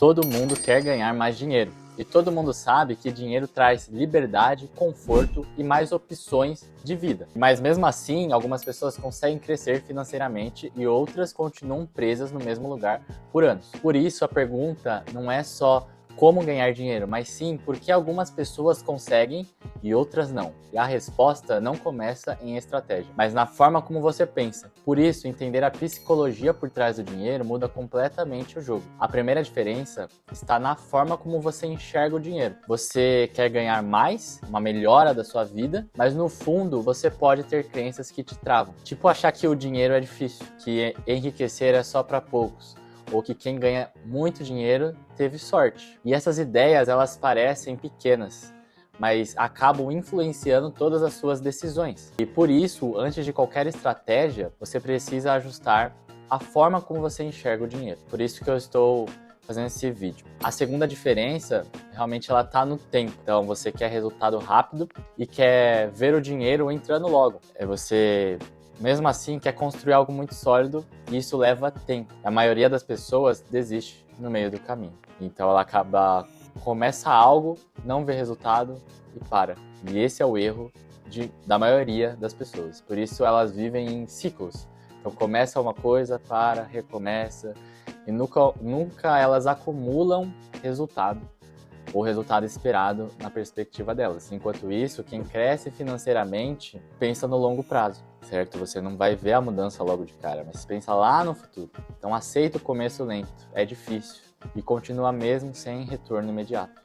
Todo mundo quer ganhar mais dinheiro. E todo mundo sabe que dinheiro traz liberdade, conforto e mais opções de vida. Mas mesmo assim, algumas pessoas conseguem crescer financeiramente e outras continuam presas no mesmo lugar por anos. Por isso, a pergunta não é só como ganhar dinheiro, mas sim por que algumas pessoas conseguem e outras não. E a resposta não começa em estratégia, mas na forma como você pensa. Por isso, entender a psicologia por trás do dinheiro muda completamente o jogo. A primeira diferença está na forma como você enxerga o dinheiro. Você quer ganhar mais, uma melhora da sua vida, mas no fundo você pode ter crenças que te travam. Tipo achar que o dinheiro é difícil, que enriquecer é só para poucos, ou que quem ganha muito dinheiro teve sorte. E essas ideias, elas parecem pequenas, mas acabam influenciando todas as suas decisões. E por isso, antes de qualquer estratégia, você precisa ajustar a forma como você enxerga o dinheiro. Por isso que eu estou fazendo esse vídeo. A segunda diferença, realmente ela tá no tempo. Então, você quer resultado rápido e quer ver o dinheiro entrando logo. Você mesmo assim quer construir algo muito sólido e isso leva tempo. A maioria das pessoas desiste no meio do caminho. Então ela começa algo, não vê resultado e para. E esse é o erro da maioria das pessoas. Por isso elas vivem em ciclos. Então começa uma coisa, para, recomeça e nunca elas acumulam resultado ou resultado esperado na perspectiva delas. Enquanto isso, quem cresce financeiramente pensa no longo prazo, certo? Você não vai ver a mudança logo de cara, mas pensa lá no futuro. Então aceita o começo lento, é difícil e continua mesmo sem retorno imediato.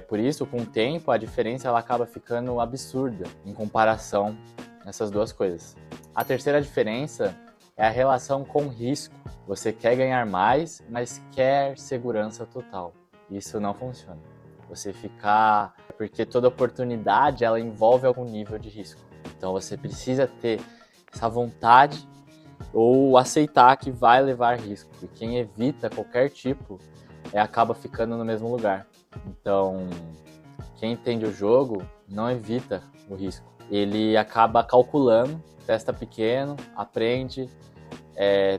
Por isso, com o tempo, a diferença ela acaba ficando absurda em comparação nessas duas coisas. A terceira diferença é a relação com risco. Você quer ganhar mais, mas quer segurança total. Isso não funciona. Porque toda oportunidade ela envolve algum nível de risco. Então você precisa ter essa vontade ou aceitar que vai levar risco. E quem evita qualquer tipo acaba ficando no mesmo lugar. Então quem entende o jogo não evita o risco. Ele acaba calculando, testa pequeno, aprende,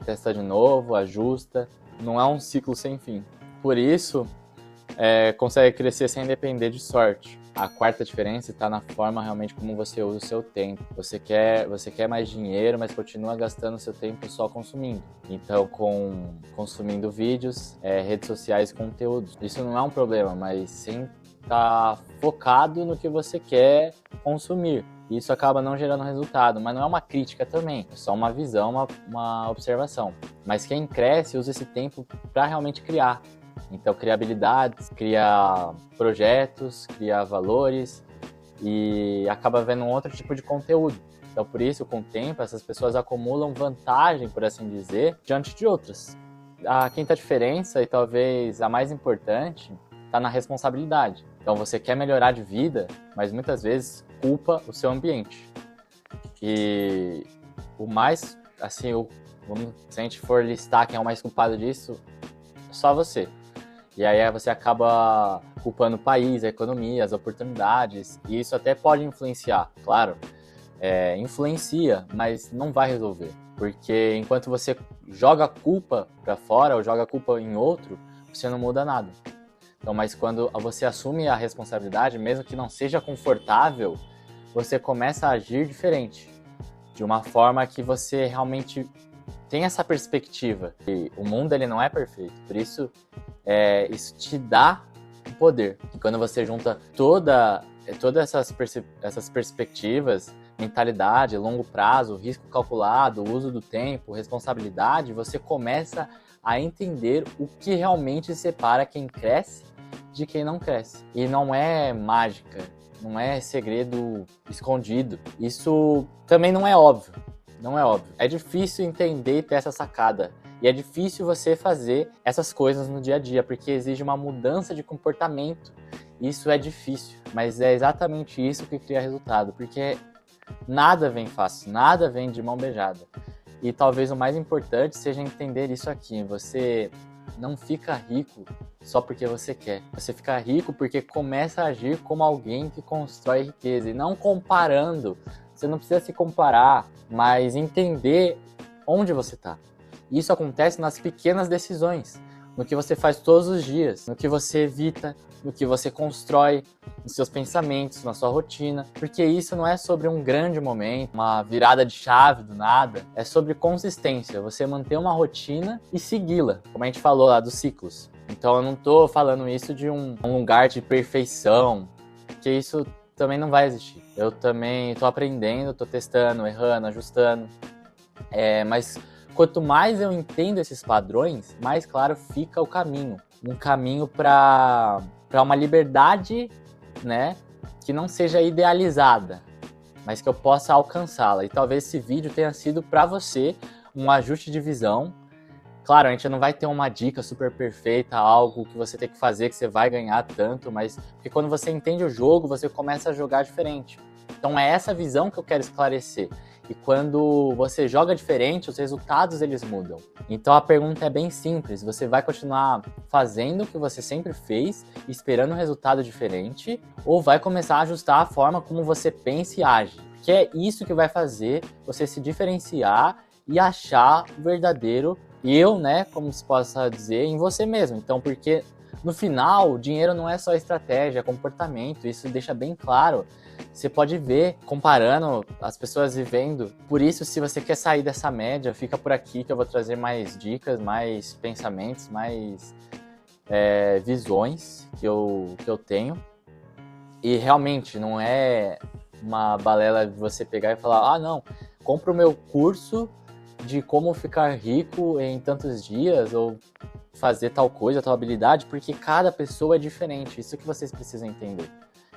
testa de novo, ajusta. Não é um ciclo sem fim. Por isso, consegue crescer sem depender de sorte. A quarta diferença está na forma realmente como você usa o seu tempo. Você quer mais dinheiro, mas continua gastando seu tempo só consumindo. Então, consumindo vídeos, redes sociais, conteúdos. Isso não é um problema, mas sim tá focado no que você quer consumir. Isso acaba não gerando resultado, mas não é uma crítica também, é só uma visão, uma observação. Mas quem cresce usa esse tempo para realmente criar. Então, cria habilidades, cria projetos, cria valores e acaba vendo um outro tipo de conteúdo. Então, por isso, com o tempo, essas pessoas acumulam vantagem, por assim dizer, diante de outras. A quinta diferença, e talvez a mais importante, está na responsabilidade. Então, você quer melhorar de vida, mas muitas vezes culpa o seu ambiente. E o mais, assim, se a gente for listar quem é o mais culpado disso, é só você. E aí você acaba culpando o país, a economia, as oportunidades, e isso até pode influenciar, claro, influencia, mas não vai resolver. Porque enquanto você joga a culpa para fora ou joga a culpa em outro, você não muda nada. Então, mas quando você assume a responsabilidade, mesmo que não seja confortável, você começa a agir diferente, de uma forma que você realmente tem essa perspectiva. E o mundo ele não é perfeito, por isso isso te dá o poder. E quando você junta todas essas perspectivas, mentalidade, longo prazo, risco calculado, uso do tempo, responsabilidade, você começa a entender o que realmente separa quem cresce de quem não cresce. E não é mágica, não é segredo escondido. Isso também não é óbvio. Não é óbvio. É difícil entender e ter essa sacada. E é difícil você fazer essas coisas no dia a dia, porque exige uma mudança de comportamento. Isso é difícil, mas é exatamente isso que cria resultado, porque nada vem fácil, nada vem de mão beijada. E talvez o mais importante seja entender isso aqui. Você não fica rico só porque você quer. Você fica rico porque começa a agir como alguém que constrói riqueza e não comparando. Você não precisa se comparar, mas entender onde você está. Isso acontece nas pequenas decisões. no que você faz todos os dias, no que você evita, no que você constrói, nos seus pensamentos, na sua rotina, porque isso não é sobre um grande momento, uma virada de chave do nada, é sobre consistência, você manter uma rotina e segui-la, como a gente falou lá dos ciclos. Então eu não tô falando isso de um lugar de perfeição, porque isso também não vai existir. Eu também tô aprendendo, tô testando, errando, ajustando, mas quanto mais eu entendo esses padrões, mais claro fica o caminho. Um caminho para uma liberdade, né, que não seja idealizada, mas que eu possa alcançá-la. E talvez esse vídeo tenha sido para você um ajuste de visão. Claro, a gente não vai ter uma dica super perfeita, algo que você tem que fazer, que você vai ganhar tanto, mas porque quando você entende o jogo, você começa a jogar diferente. Então é essa visão que eu quero esclarecer. E quando você joga diferente, os resultados eles mudam. Então a pergunta é bem simples, você vai continuar fazendo o que você sempre fez, esperando um resultado diferente, ou vai começar a ajustar a forma como você pensa e age? Que é isso que vai fazer você se diferenciar e achar o verdadeiro eu, né, como se possa dizer, em você mesmo. Então, porque no final, o dinheiro não é só estratégia, é comportamento, isso deixa bem claro. Você pode ver, comparando as pessoas vivendo. Por isso, se você quer sair dessa média, fica por aqui que eu vou trazer mais dicas, mais pensamentos, mais visões que eu tenho. E realmente, não é uma balela de você pegar e falar, ah, não, compra o meu curso de como ficar rico em tantos dias ou fazer tal coisa, tal habilidade, porque cada pessoa é diferente, isso que vocês precisam entender.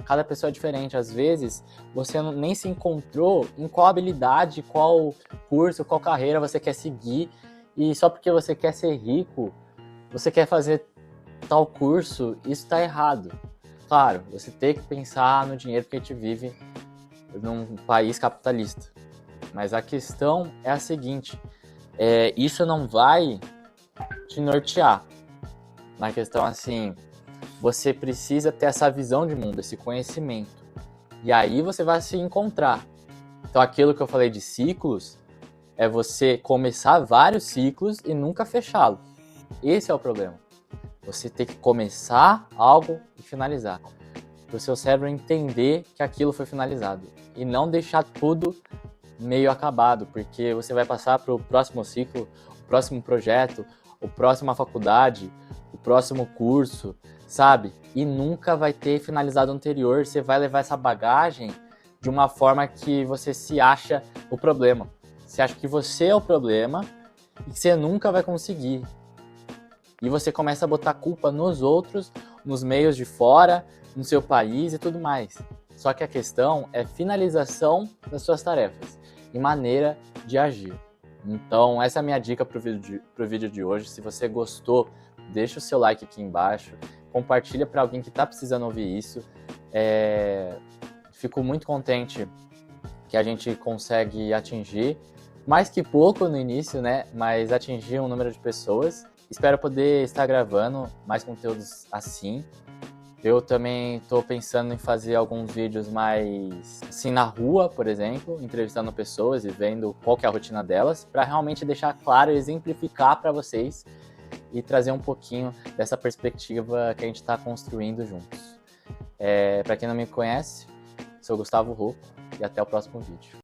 Cada pessoa é diferente, às vezes você nem se encontrou em qual habilidade, qual curso, qual carreira você quer seguir, e só porque você quer ser rico, você quer fazer tal curso, isso está errado. Claro, você tem que pensar no dinheiro que a gente vive num país capitalista. Mas a questão é a seguinte, isso não vai te nortear. Na questão assim, você precisa ter essa visão de mundo, esse conhecimento. E aí você vai se encontrar. Então aquilo que eu falei de ciclos, é você começar vários ciclos e nunca fechá-los. Esse é o problema. Você tem que começar algo e finalizar. Para o seu cérebro entender que aquilo foi finalizado. E não deixar tudo meio acabado, porque você vai passar para o próximo ciclo, o próximo projeto, a próxima faculdade, o próximo curso, sabe? E nunca vai ter finalizado o anterior. Você vai levar essa bagagem de uma forma que você se acha o problema. Você acha que você é o problema e que você nunca vai conseguir. E você começa a botar culpa nos outros, nos meios de fora, no seu país e tudo mais. Só que a questão é finalização das suas tarefas e maneira de agir. Então, essa é a minha dica para o vídeo de hoje. Se você gostou, deixa o seu like aqui embaixo, compartilha para alguém que está precisando ouvir isso. Fico muito contente que a gente consegue atingir, mais que pouco no início, né? Mas atingir um número de pessoas. Espero poder estar gravando mais conteúdos assim. Eu também estou pensando em fazer alguns vídeos mais assim na rua, por exemplo, entrevistando pessoas e vendo qual que é a rotina delas, para realmente deixar claro e exemplificar para vocês e trazer um pouquinho dessa perspectiva que a gente está construindo juntos. Para quem não me conhece, sou Gustavo Rocco e até o próximo vídeo.